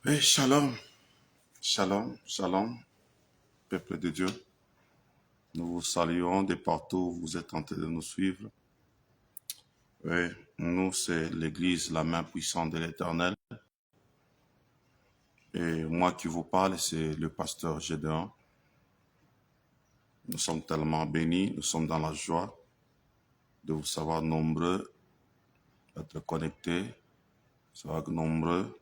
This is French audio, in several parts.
Oui, shalom, shalom, shalom, peuple de Dieu. Nous vous saluons de partout où vous êtes en train de nous suivre. Oui, nous, c'est l'Église, la main puissante de l'Éternel. Et moi qui vous parle, c'est le pasteur Gédéon. Nous sommes tellement bénis, nous sommes dans la joie de vous savoir nombreux, d'être connectés, savoir nombreux,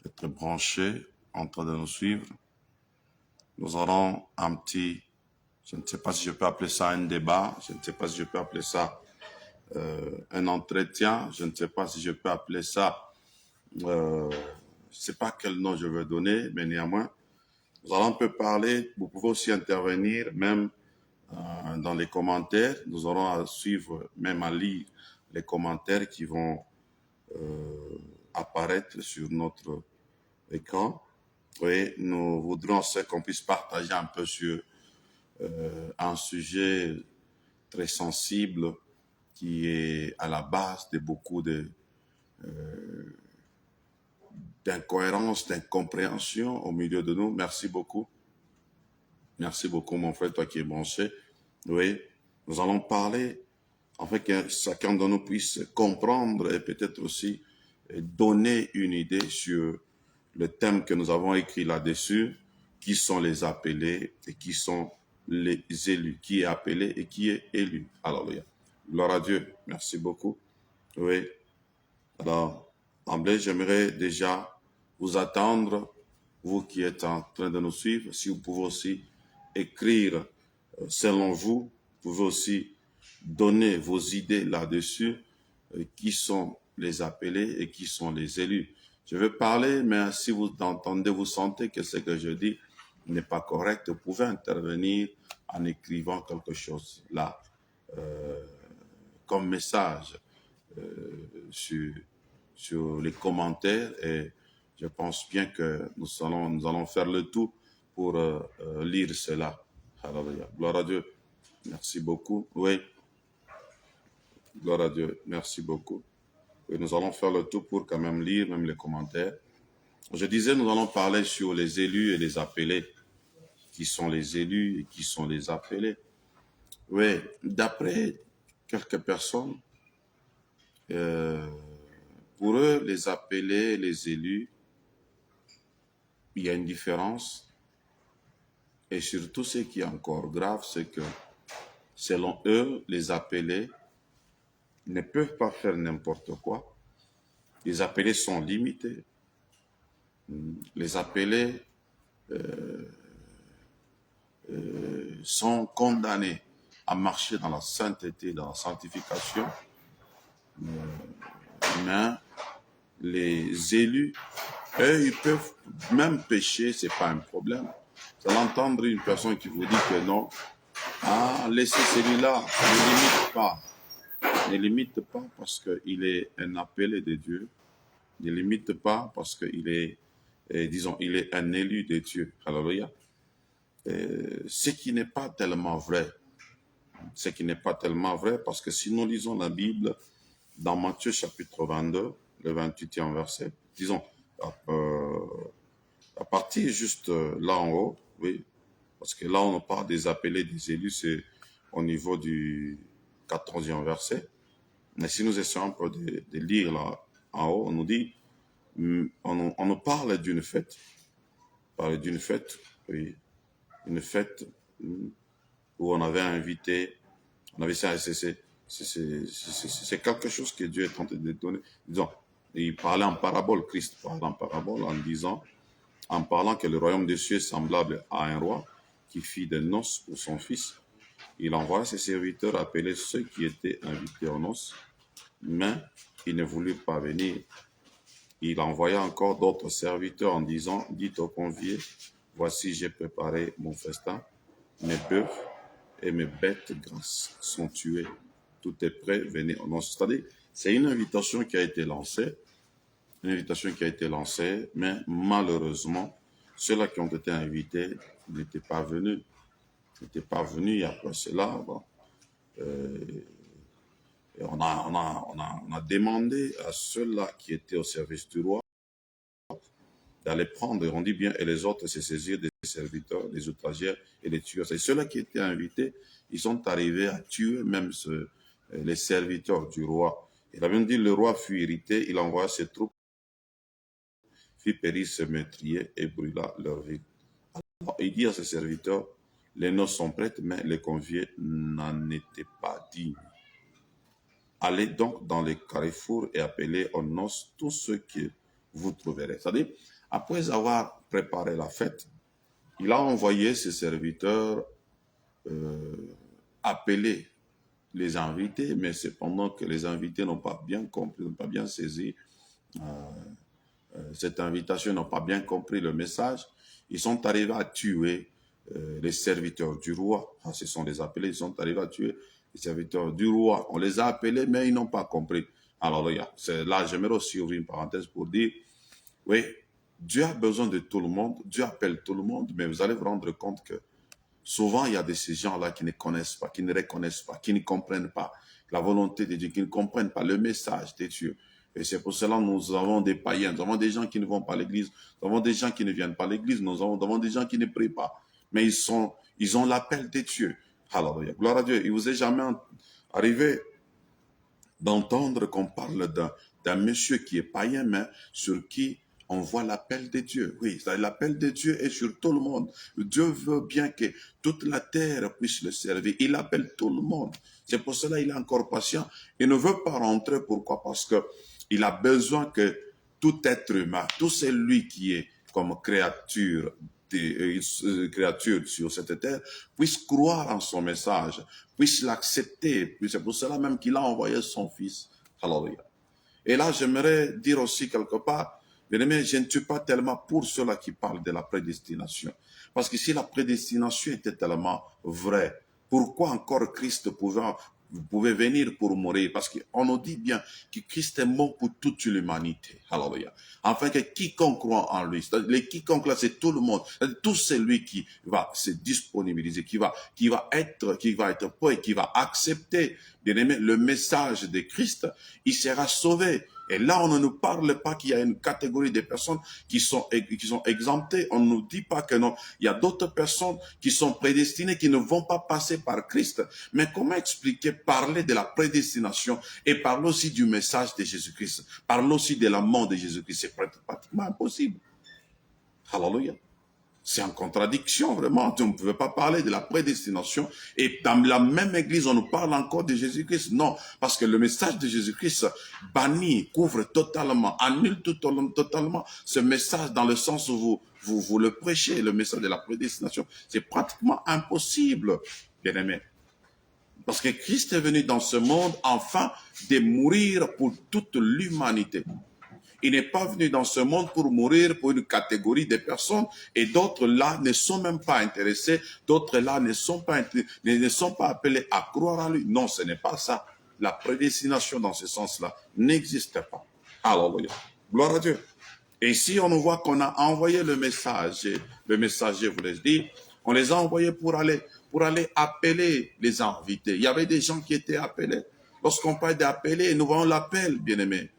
d'être branchés, en train de nous suivre. Nous aurons un petit, je ne sais pas si je peux appeler ça un débat, je ne sais pas si je peux appeler ça un entretien, je ne sais pas si je peux appeler ça, je ne sais pas quel nom je veux donner, mais néanmoins, nous allons un peu parler, vous pouvez aussi intervenir, même dans les commentaires, nous aurons à suivre, même à lire les commentaires qui vont apparaître sur notre écran. Oui, nous voudrons qu'on puisse partager un peu sur un sujet très sensible qui est à la base de beaucoup d'incohérence, d'incompréhension au milieu de nous. Merci beaucoup. Merci beaucoup, mon frère, toi qui es branché. Oui, nous allons parler, afin que chacun de nous puisse comprendre et peut-être aussi donner une idée sur le thème que nous avons écrit là-dessus, qui sont les appelés et qui sont les élus, qui est appelé et qui est élu. Alléluia. Gloire à Dieu. Merci beaucoup. Oui. Alors, d'emblée, j'aimerais déjà vous attendre, vous qui êtes en train de nous suivre, si vous pouvez aussi écrire selon vous, vous pouvez aussi donner vos idées là-dessus, qui sont les appelés et qui sont les élus. Je vais parler, mais si vous entendez, vous sentez que ce que je dis n'est pas correct, vous pouvez intervenir en écrivant quelque chose là, comme message sur les commentaires, et je pense bien que nous allons faire le tout pour lire cela. Alléluia. Gloire à Dieu. Merci beaucoup. Oui, gloire à Dieu. Merci beaucoup. Et nous allons faire le tout pour quand même lire même les commentaires. Je disais, nous allons parler sur les élus et les appelés. Qui sont les élus et qui sont les appelés? Oui, d'après quelques personnes, pour eux, les appelés, les élus, il y a une différence. Et surtout, ce qui est encore grave, c'est que, selon eux, les appelés ne peuvent pas faire n'importe quoi. Les appelés sont limités. Les appelés sont condamnés à marcher dans la sainteté, dans la sanctification. Mais les élus, eux, ils peuvent même pécher, c'est pas un problème. Vous allez entendre une personne qui vous dit que non, laissez celui-là, ne limite pas. Ne limite pas parce qu'il est un appelé de Dieu. Ne limite pas parce qu'il est, disons, il est un élu de Dieu. Alléluia. Ce qui n'est pas tellement vrai. Ce qui n'est pas tellement vrai parce que si nous lisons la Bible dans Matthieu chapitre 22, le 28e verset, disons, à partir juste là en haut, oui, parce que là on parle des appelés, des élus, c'est au niveau du 14e verset. Mais si nous essayons un peu de lire là en haut, on nous dit, on nous parle d'une fête. Oui, une fête où on avait invité, c'est quelque chose que Dieu est en train de donner. Disons, il parlait en parabole, Christ parlait en parabole en parlant que le royaume des cieux est semblable à un roi qui fit des noces pour son fils. Il envoya ses serviteurs appeler ceux qui étaient invités aux noces, mais ils ne voulurent pas venir. Il envoya encore d'autres serviteurs en disant, dites aux conviés, voici j'ai préparé mon festin, mes bœufs et mes bêtes grasses sont tués. Tout est prêt, venez aux noces. C'est-à-dire, c'est une invitation qui a été lancée, mais malheureusement, ceux-là qui ont été invités n'étaient pas venus. Et après cela, bon, et on a demandé à ceux-là qui étaient au service du roi d'aller prendre, on dit bien, et les autres se saisir des serviteurs, des outragères et des tueurs. C'est ceux-là qui étaient invités, ils sont arrivés à tuer même les serviteurs du roi. Il a même dit, le roi fut irrité, il envoya ses troupes, fit périr ses meurtriers et brûla leur ville. Alors, il dit à ses serviteurs, les noces sont prêtes, mais les conviés n'en étaient pas dignes. Allez donc dans les carrefours et appelez aux noces tous ceux que vous trouverez. C'est-à-dire, après avoir préparé la fête, il a envoyé ses serviteurs appeler les invités, mais cependant que les invités n'ont pas bien compris, n'ont pas bien saisi cette invitation, n'ont pas bien compris le message, ils sont arrivés à tuer les serviteurs du roi. Ah, ce sont les appelés, ils sont arrivés à tuer les serviteurs du roi. On les a appelés, mais ils n'ont pas compris. Alors là, j'aimerais aussi ouvrir une parenthèse pour dire, oui, Dieu a besoin de tout le monde, Dieu appelle tout le monde, mais vous allez vous rendre compte que souvent, il y a de ces gens-là qui ne connaissent pas, qui ne reconnaissent pas, qui ne comprennent pas la volonté de Dieu, qui ne comprennent pas le message de Dieu. Et c'est pour cela que nous avons des païens, nous avons des gens qui ne vont pas à l'église, nous avons des gens qui ne viennent pas à l'église, nous avons des gens qui ne prient pas. Mais ils ont l'appel de Dieu. Alléluia. Gloire à Dieu. Il vous est jamais arrivé d'entendre qu'on parle d'un monsieur qui est païen, mais sur qui on voit l'appel de Dieu. Oui, l'appel de Dieu est sur tout le monde. Dieu veut bien que toute la terre puisse le servir. Il appelle tout le monde. C'est pour cela qu'il est encore patient. Il ne veut pas rentrer. Pourquoi? Parce que il a besoin que tout être humain, tout celui qui est comme créature sur cette terre, puisse croire en son message, puisse l'accepter. C'est pour cela même qu'il a envoyé son fils. Alléluia. Et là, j'aimerais dire aussi quelque part, bien aimé, je ne suis pas tellement pour ceux-là qui parlent de la prédestination. Parce que si la prédestination était tellement vraie, pourquoi encore Christ pouvait venir pour mourir? Parce qu'on nous dit bien que Christ est mort pour toute l'humanité. Alléluia. Afin que quiconque croit en lui, les quiconque là, c'est tout le monde, tout celui qui va se disponibiliser, qui va être prêt, qui va accepter, bien aimé, le message de Christ, il sera sauvé. Et là, on ne nous parle pas qu'il y a une catégorie de personnes qui sont exemptées. On ne nous dit pas que non. Il y a d'autres personnes qui sont prédestinées, qui ne vont pas passer par Christ. Mais comment expliquer, parler de la prédestination et parler aussi du message de Jésus-Christ, parler aussi de la mort de Jésus-Christ? C'est pratiquement impossible. Alléluia. C'est en contradiction, vraiment. On ne pouvait pas parler de la prédestination et dans la même église, on nous parle encore de Jésus-Christ. Non, parce que le message de Jésus-Christ bannit, couvre totalement, annule totalement ce message dans le sens où vous le prêchez, le message de la prédestination. C'est pratiquement impossible, bien aimé. Parce que Christ est venu dans ce monde afin de mourir pour toute l'humanité. Il n'est pas venu dans ce monde pour mourir pour une catégorie de personnes et d'autres là ne sont même pas intéressés, d'autres là ne sont pas appelés à croire à lui. Non, ce n'est pas ça. La prédestination dans ce sens-là n'existe pas. Alléluia. Gloire à Dieu. Et ici, on voit qu'on a envoyé le messager, vous l'ai dit, on les a envoyés pour aller appeler les invités. Il y avait des gens qui étaient appelés. Lorsqu'on parle d'appeler, nous voyons l'appel, bien-aimés.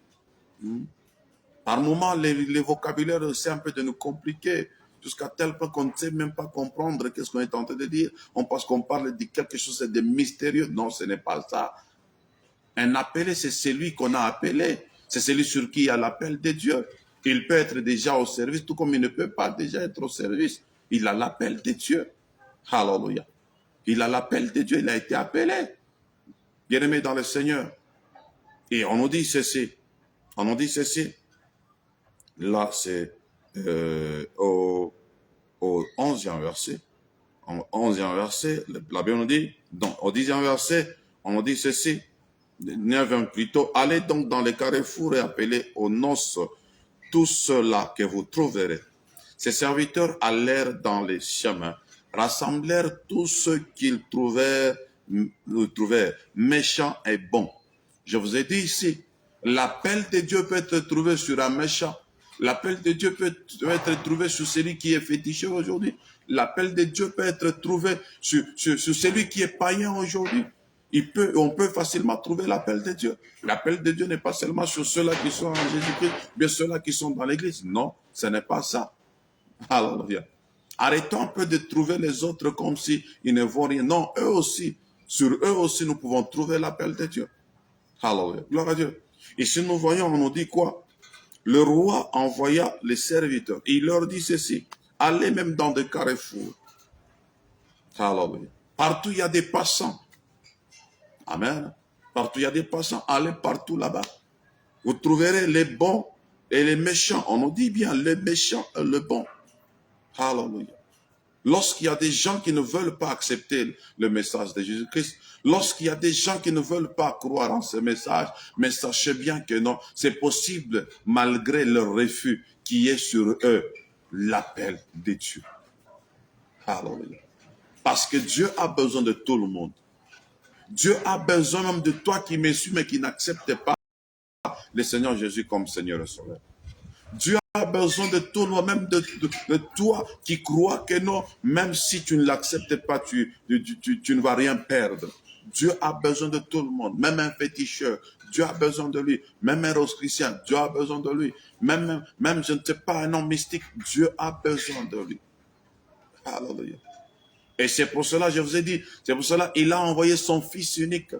Par moments, les vocabulaires essaient un peu de nous compliquer, jusqu'à tel point qu'on ne sait même pas comprendre qu'est-ce qu'on est en train de dire. On pense qu'on parle de quelque chose de mystérieux. Non, ce n'est pas ça. Un appelé, c'est celui qu'on a appelé. C'est celui sur qui il y a l'appel de Dieu. Il peut être déjà au service, tout comme il ne peut pas déjà être au service. Il a l'appel de Dieu. Alléluia. Il a l'appel de Dieu, il a été appelé. Bien-aimé dans le Seigneur. Et on nous dit ceci. On nous dit ceci. Là, c'est au 11e verset. Au 11e verset, la Bible nous dit, donc au 10e verset, on nous dit ceci, 9e plutôt, allez donc dans les carrefours et appelez aux noces tous ceux-là que vous trouverez. Ces serviteurs allèrent dans les chemins, rassemblèrent tous ceux qu'ils trouvèrent méchants et bons. Je vous ai dit ici, l'appel de Dieu peut être trouvé sur un méchant. L'appel de Dieu peut être trouvé sur celui qui est féticheur aujourd'hui. L'appel de Dieu peut être trouvé sur celui qui est païen aujourd'hui. On peut facilement trouver l'appel de Dieu. L'appel de Dieu n'est pas seulement sur ceux-là qui sont en Jésus-Christ, bien ceux-là qui sont dans l'église. Non, ce n'est pas ça. Alléluia. Arrêtons un peu de trouver les autres comme si ils ne voient rien. Non, eux aussi, sur eux aussi, nous pouvons trouver l'appel de Dieu. Alléluia. Gloire à Dieu. Et si nous voyons, on nous dit quoi? Le roi envoya les serviteurs. Et il leur dit ceci. Allez même dans des carrefours. Alléluia. Partout, il y a des passants. Amen. Partout, il y a des passants. Allez partout là-bas. Vous trouverez les bons et les méchants. On nous dit bien les méchants et les bons. Alléluia. Lorsqu'il y a des gens qui ne veulent pas accepter le message de Jésus-Christ, lorsqu'il y a des gens qui ne veulent pas croire en ce message, mais sachez bien que non, c'est possible malgré leur refus qui est sur eux l'appel de Dieu. Alléluia. Parce que Dieu a besoin de tout le monde. Dieu a besoin même de toi qui me suis mais qui n'accepte pas le Seigneur Jésus comme Seigneur et Sauveur. Dieu a besoin de tout le monde, même de toi qui crois que non, même si tu ne l'acceptes pas, tu ne vas rien perdre. Dieu a besoin de tout le monde, même un féticheur, Dieu a besoin de lui, même un rosicrucien, Dieu a besoin de lui, même je ne sais pas, un homme mystique, Dieu a besoin de lui. Alléluia. Et c'est pour cela, je vous ai dit, c'est pour cela il a envoyé son Fils unique.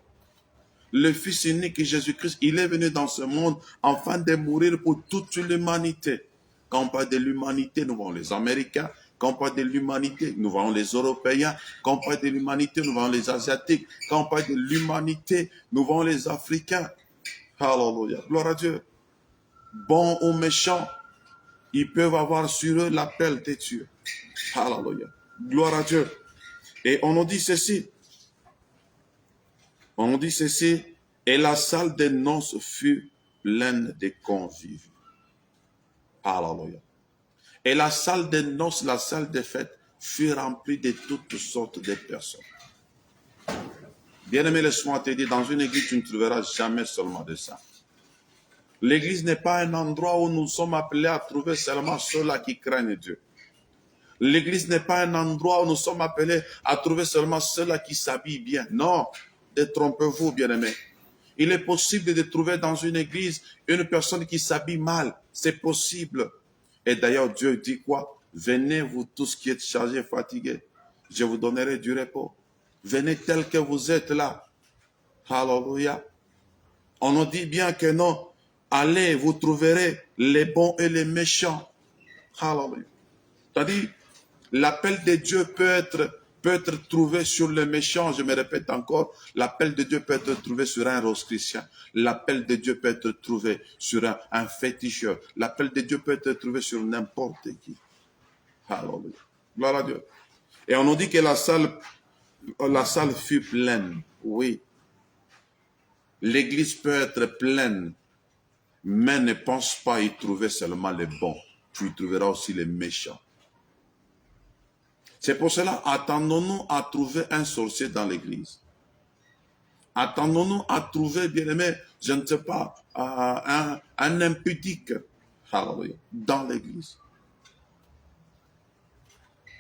Le Fils unique Jésus-Christ, il est venu dans ce monde afin de mourir pour toute l'humanité. Quand on parle de l'humanité, nous voyons les Américains. Quand on parle de l'humanité, nous voyons les Européens. Quand on parle de l'humanité, nous voyons les Asiatiques. Quand on parle de l'humanité, nous voyons les Africains. Alléluia. Gloire à Dieu. Bons ou méchants, ils peuvent avoir sur eux l'appel de Dieu. Alléluia. Gloire à Dieu. Et on nous dit ceci. On nous dit ceci. Et la salle des noces fut pleine de convives. Alléluia. Et la salle des noces, la salle des fêtes, fut remplie de toutes sortes de personnes. Bien-aimé, laisse-moi te dire, dans une église, tu ne trouveras jamais seulement de ça. L'église n'est pas un endroit où nous sommes appelés à trouver seulement ceux-là qui craignent Dieu. L'église n'est pas un endroit où nous sommes appelés à trouver seulement ceux-là qui s'habillent bien. Non, détrompez-vous, bien-aimé. Il est possible de trouver dans une église une personne qui s'habille mal. C'est possible. Et d'ailleurs, Dieu dit quoi? Venez, vous tous qui êtes chargés, fatigués. Je vous donnerai du repos. Venez tel que vous êtes là. Alléluia. On nous dit bien que non. Allez, vous trouverez les bons et les méchants. Alléluia. C'est-à-dire, l'appel de Dieu peut être trouvé sur le méchant. Je me répète encore, l'appel de Dieu peut être trouvé sur un rosicrucien. L'appel de Dieu peut être trouvé sur un féticheur. L'appel de Dieu peut être trouvé sur n'importe qui. Alléluia. Gloire à Dieu. Et on nous dit que la salle fut pleine. Oui. L'église peut être pleine, mais ne pense pas y trouver seulement les bons. Tu y trouveras aussi les méchants. C'est pour cela, attendons-nous à trouver un sorcier dans l'église. Attendons-nous à trouver, bien aimé, je ne sais pas, un impudique dans l'église.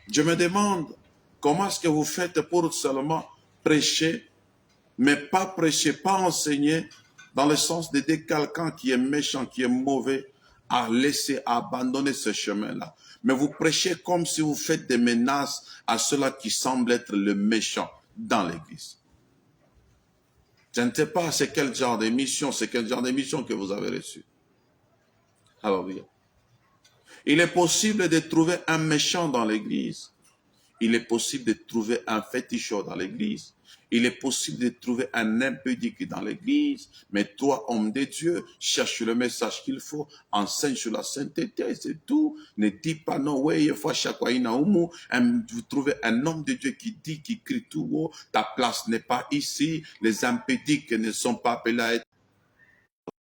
Je me demande, comment est-ce que vous faites pour seulement prêcher, mais pas prêcher, pas enseigner, dans le sens d'aider quelqu'un qui est méchant, qui est mauvais, à laisser, à abandonner ce chemin-là. Mais vous prêchez comme si vous faites des menaces à ceux-là qui semblent être le méchant dans l'église. Je ne sais pas c'est quel genre d'émission, que vous avez reçu. Alléluia. Il est possible de trouver un méchant dans l'église. Il est possible de trouver un féticheur dans l'église. Il est possible de trouver un impudique dans l'église. Mais toi, homme de Dieu, cherche le message qu'il faut. Enseigne sur la sainteté, c'est tout. Ne dis pas non, ouais, vous trouvez un homme de Dieu qui dit, qui crie tout haut. Ta place n'est pas ici. Les impudiques ne sont pas appelés à être.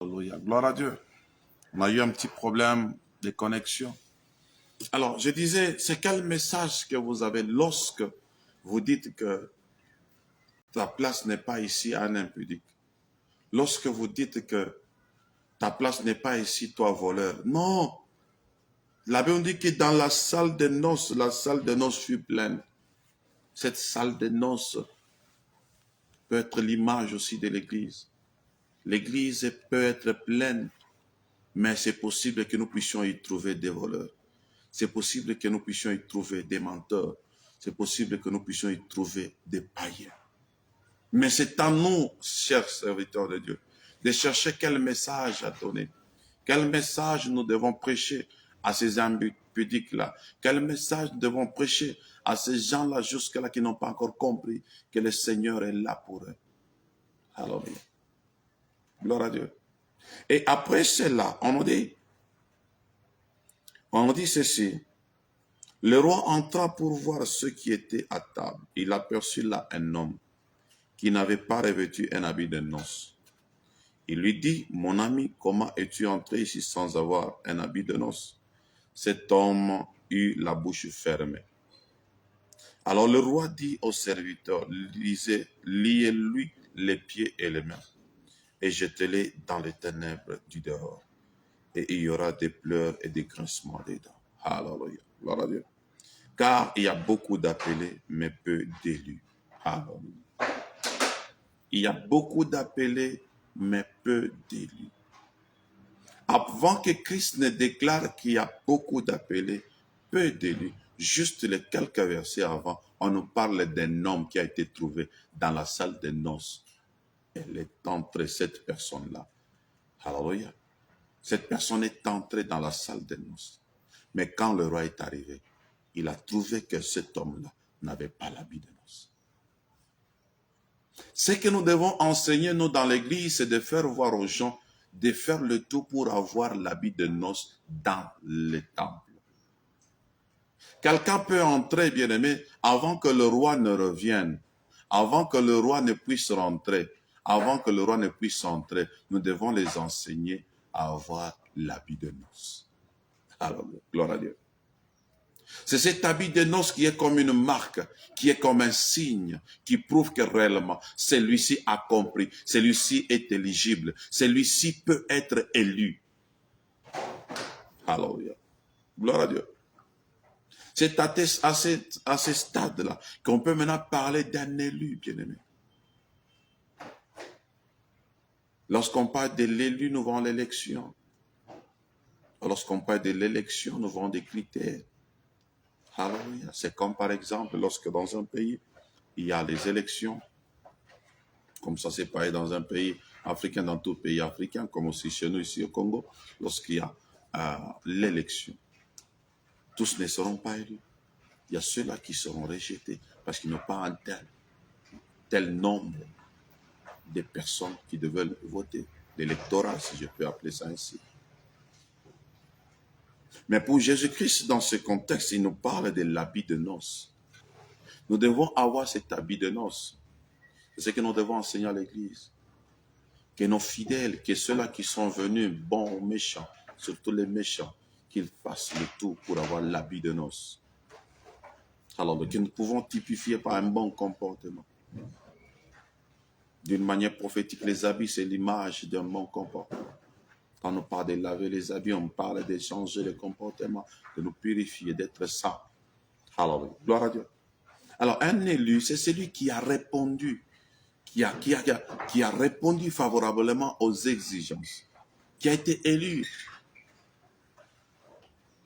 Alléluia. Gloire à Dieu. On a eu un petit problème de connexion. Alors, je disais, c'est quel message que vous avez lorsque vous dites que ta place n'est pas ici à un impudique? Lorsque vous dites que ta place n'est pas ici, toi voleur. Non. La Bible dit que dans la salle de noces fut pleine. Cette salle de noces, peut être l'image aussi de l'Église. L'Église peut être pleine, mais c'est possible que nous puissions y trouver des voleurs. C'est possible que nous puissions y trouver des menteurs. C'est possible que nous puissions y trouver des païens. Mais c'est à nous, chers serviteurs de Dieu, de chercher quel message à donner. Quel message nous devons prêcher à ces impudiques-là? Quel message nous devons prêcher à ces gens-là jusque-là qui n'ont pas encore compris que le Seigneur est là pour eux? Alléluia. Gloire à Dieu. Et après cela, on nous dit ceci. Le roi entra pour voir ceux qui étaient à table. Il aperçut là un homme qui n'avait pas revêtu un habit de noces. Il lui dit, mon ami, comment es-tu entré ici sans avoir un habit de noces? Cet homme eut la bouche fermée. Alors le roi dit au serviteur, liez-lui les pieds et les mains, et jetez-les dans les ténèbres du dehors. Et il y aura des pleurs et des grincements des dents. Alléluia. Gloire à Dieu. Car il y a beaucoup d'appelés, mais peu d'élus. Alléluia. Il y a beaucoup d'appelés, mais peu d'élus. Avant que Christ ne déclare qu'il y a beaucoup d'appelés, peu d'élus, juste les quelques versets avant, on nous parle d'un homme qui a été trouvé dans la salle des noces. Elle est entrée, cette personne-là. Alléluia. Cette personne est entrée dans la salle des noces. Mais quand le roi est arrivé, il a trouvé que cet homme-là n'avait pas l'habit de noces. Ce que nous devons enseigner, nous, dans l'église, c'est de faire voir aux gens, de faire le tout pour avoir l'habit de noces dans le temple. Quelqu'un peut entrer, bien-aimé, avant que le roi ne revienne, avant que le roi ne puisse rentrer, avant que le roi ne puisse entrer. Nous devons les enseigner à avoir l'habit de noces. Alors, gloire à Dieu. C'est cet habit de noces qui est comme une marque, qui est comme un signe, qui prouve que réellement, celui-ci a compris, celui-ci est éligible, celui-ci peut être élu. Alléluia. Gloire à Dieu. C'est à ce stade-là qu'on peut maintenant parler d'un élu, bien-aimé. Lorsqu'on parle de l'élu, nous avons l'élection. Lorsqu'on parle de l'élection, nous avons des critères. Alléluia. C'est comme par exemple, lorsque dans un pays, il y a les élections, comme ça c'est pareil dans un pays africain, dans tout pays africain, comme aussi chez nous ici au Congo, lorsqu'il y a l'élection. Tous ne seront pas élus. Il y a ceux-là qui seront rejetés parce qu'ils n'ont pas un tel nombre de personnes qui devaient voter, l'électorat, si je peux appeler ça ainsi. Mais pour Jésus-Christ, dans ce contexte, il nous parle de l'habit de noces. Nous devons avoir cet habit de noces. C'est ce que nous devons enseigner à l'Église. Que nos fidèles, que ceux-là qui sont venus, bons ou méchants, surtout les méchants, qu'ils fassent le tout pour avoir l'habit de noces. Alors, que nous pouvons typifier par un bon comportement. D'une manière prophétique, les habits, c'est l'image d'un bon comportement. Quand on parle de laver les habits, on parle de changer le comportement, de nous purifier, d'être saints. Alors, gloire à Dieu. Alors, un élu, c'est celui qui a répondu, qui a répondu favorablement aux exigences, qui a été élu.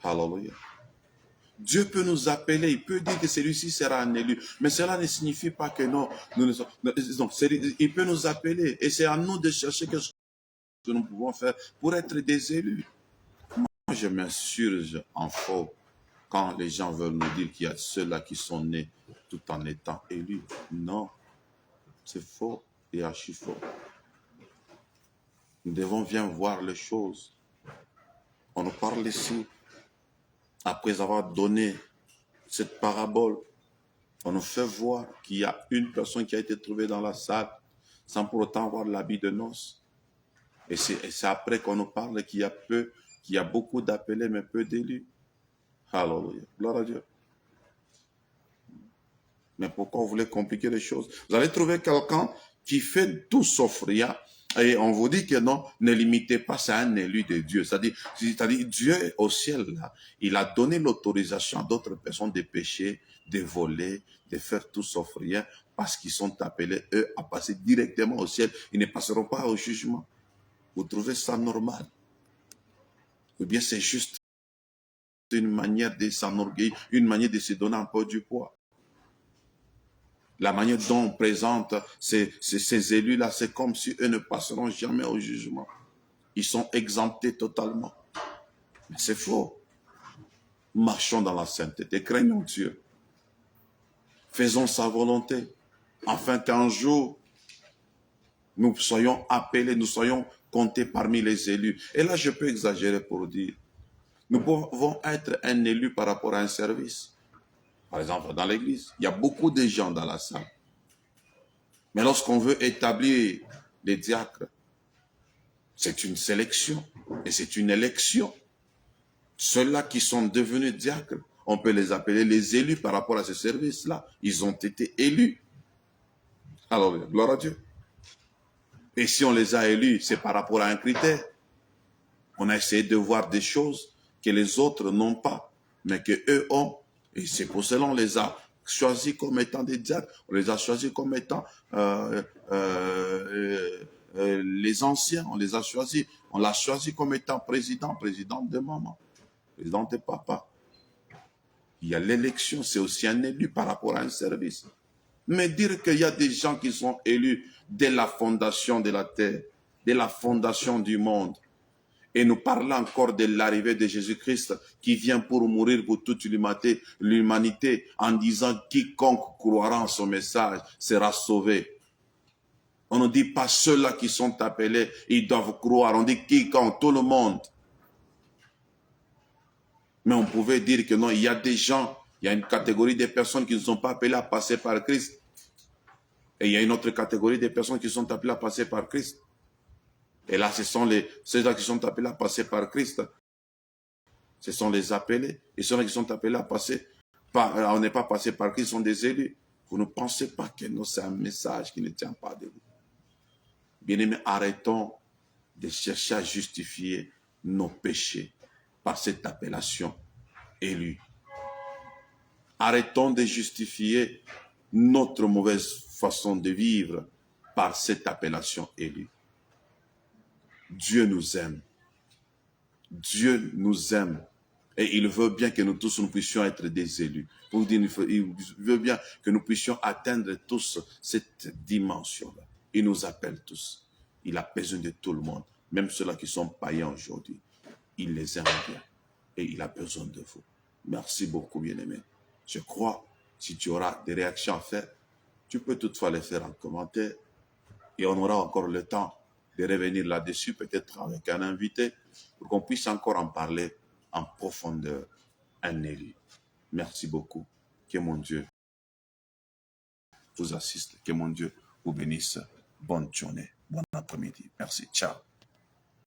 Alléluia. Dieu peut nous appeler, il peut dire que celui-ci sera un élu, mais cela ne signifie pas que non, il peut nous appeler et c'est à nous de chercher quelque chose que nous pouvons faire pour être des élus. Moi, je m'insurge en faux quand les gens veulent nous dire qu'il y a ceux-là qui sont nés tout en étant élus. Non, c'est faux et archi faux. Nous devons bien voir les choses. On nous parle ici, après avoir donné cette parabole, on nous fait voir qu'il y a une personne qui a été trouvée dans la salle sans pour autant avoir l'habit de noces. Et c'est après qu'on nous parle qu'il y a beaucoup d'appelés, mais peu d'élus. Alléluia. Gloire à Dieu. Mais pourquoi vous voulez compliquer les choses? Vous allez trouver quelqu'un qui fait tout sauf rien, Et on vous dit que non, ne limitez pas ça à un élu de Dieu. C'est-à-dire Dieu au ciel, là, il a donné l'autorisation à d'autres personnes de pécher, de voler, de faire tout sauf rien, parce qu'ils sont appelés, eux, à passer directement au ciel. Ils ne passeront pas au jugement. Vous trouvez ça normal? Ou bien c'est juste une manière de s'enorgueillir, une manière de se donner un peu du poids? La manière dont on présente ces élus-là, c'est comme si eux ne passeront jamais au jugement. Ils sont exemptés totalement. Mais c'est faux. Marchons dans la sainteté, craignons Dieu. Faisons sa volonté, afin qu'un jour, nous soyons appelés, nous soyons comptés parmi les élus. Et là, je peux exagérer pour dire, nous pouvons être un élu par rapport à un service. Par exemple, dans l'église, il y a beaucoup de gens dans la salle. Mais lorsqu'on veut établir les diacres, c'est une sélection et c'est une élection. Ceux-là qui sont devenus diacres, on peut les appeler les élus par rapport à ce service-là. Ils ont été élus. Alors, gloire à Dieu. Et si on les a élus, c'est par rapport à un critère. On a essayé de voir des choses que les autres n'ont pas, mais qu'eux ont. Et c'est pour cela qu'on les a choisis comme étant des diacres. On les a choisis comme étant les anciens. On les a choisis. On l'a choisi comme étant président de maman, président de papa. Il y a l'élection, c'est aussi un élu par rapport à un service. Mais dire qu'il y a des gens qui sont élus dès la fondation de la terre, dès la fondation du monde, et nous parlons encore de l'arrivée de Jésus-Christ qui vient pour mourir pour toute l'humanité en disant quiconque croira en son message sera sauvé. On ne dit pas ceux-là qui sont appelés, ils doivent croire. On dit quiconque, tout le monde. Mais on pouvait dire que non, il y a des gens, il y a une catégorie de personnes qui ne sont pas appelées à passer par Christ. Et il y a une autre catégorie de personnes qui sont appelées à passer par Christ. Et là, ce sont ceux-là qui sont appelés à passer par Christ. Ce sont les appelés. Et ceux-là qui sont appelés à passer on n'est pas passé par Christ, sont des élus. Vous ne pensez pas que non, c'est un message qui ne tient pas debout. Bien-aimés, arrêtons de chercher à justifier nos péchés par cette appellation élu. Arrêtons de justifier notre mauvaise façon de vivre par cette appellation élu. Dieu nous aime. Dieu nous aime. Et il veut bien que nous tous nous puissions être des élus. Pour dire, il veut bien que nous puissions atteindre tous cette dimension-là. Il nous appelle tous. Il a besoin de tout le monde. Même ceux-là qui sont païens aujourd'hui. Il les aime bien. Et il a besoin de vous. Merci beaucoup, bien-aimés. Je crois, si tu auras des réactions à faire, tu peux toutefois les faire en commentaire. Et on aura encore le temps de revenir là-dessus, peut-être avec un invité, pour qu'on puisse encore en parler en profondeur, un élu. Merci beaucoup. Que mon Dieu vous assiste. Que mon Dieu vous bénisse. Bonne journée. Bon après-midi. Merci. Ciao.